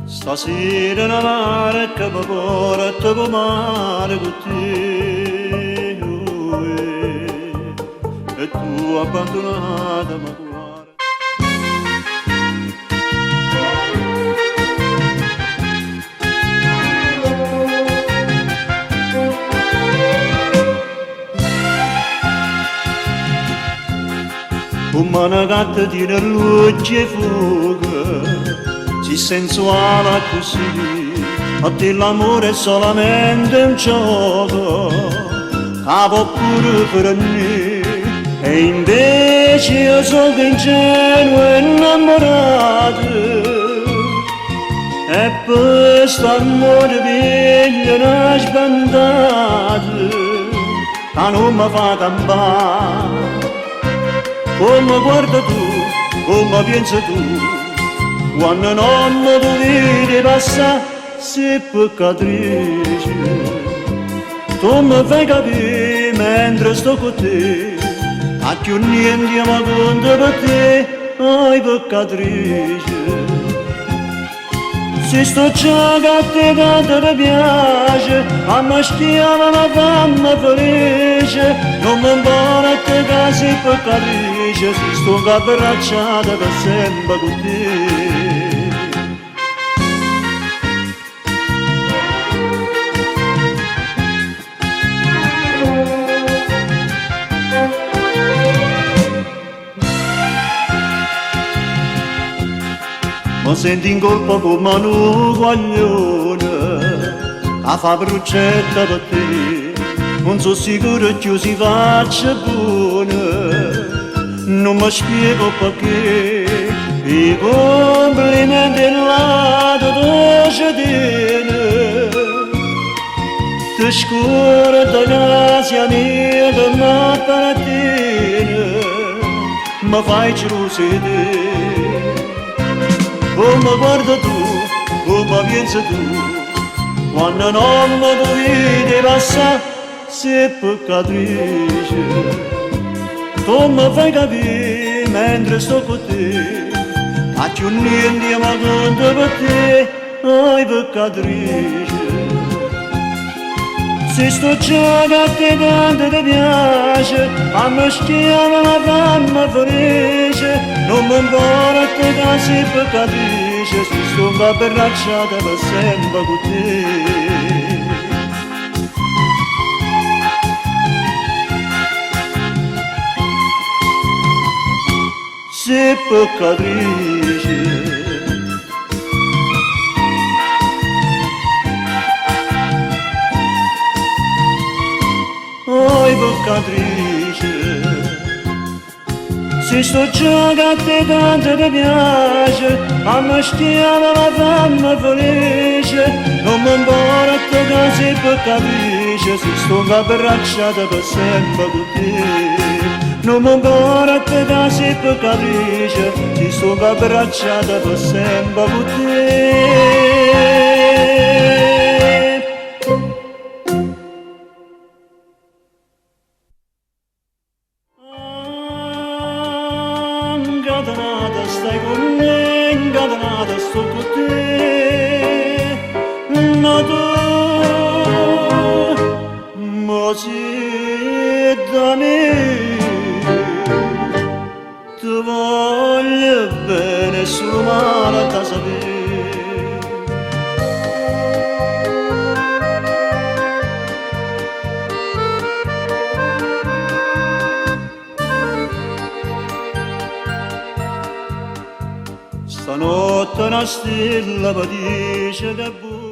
Stasera una mare che mi porta per mare con te, e tu abbandonata mi guarda. Come una gatta di luce e fuga, si sensuale così, a te l'amore è solamente un gioco, che può pure per me, e invece io sono ingenuo e innamorato, e per st'amore piglio una sbandata, che non mi fa campare. Come guarda tu, come pensi tu, quando non mi dovete passare, sei peccatrice. Tu mi fai capire mentre sto con te, a più niente mi conta per te, ai peccatrice. Se sto già che te tanto mi piace, a me stiamo una fama felice, non mi importa che sei peccatrice, se sto abbracciata per sempre con te. Mi sento in colpa come un guaglione che fa bruccetta per te, non sono sicuro che si faccia buona, non mi spiego perché i complimenti là da cittadina ti scorda casa mia da mattina, mi fai gelosia di te. Come guarda tu, come pensi tu, quando non mi dovete passare, sei peccatrice. Tu mi fai capire mentre sto con te, a più niente mi conta per te, ai peccatrice. Se sto già che te tanto ti piace, a me stiamo una fama felice, non mi importa che sei peccatrice, se sto abbracciata per sempre con te. Sei peccatrice. Oi peccatrice, se sto già che te tanto ti piace, a me stiamo la fama felice, non mi importa che sei peccatrice, se sto abbracciata per sempre con te. Non mi importa che sei peccatrice, se sto abbracciata per sempre con te. Incatenata stai con me, incatenata sto con te, ma tu sei da me, ti voglio bene solo male da sapere. Stanotte una stella mi dice che è buona.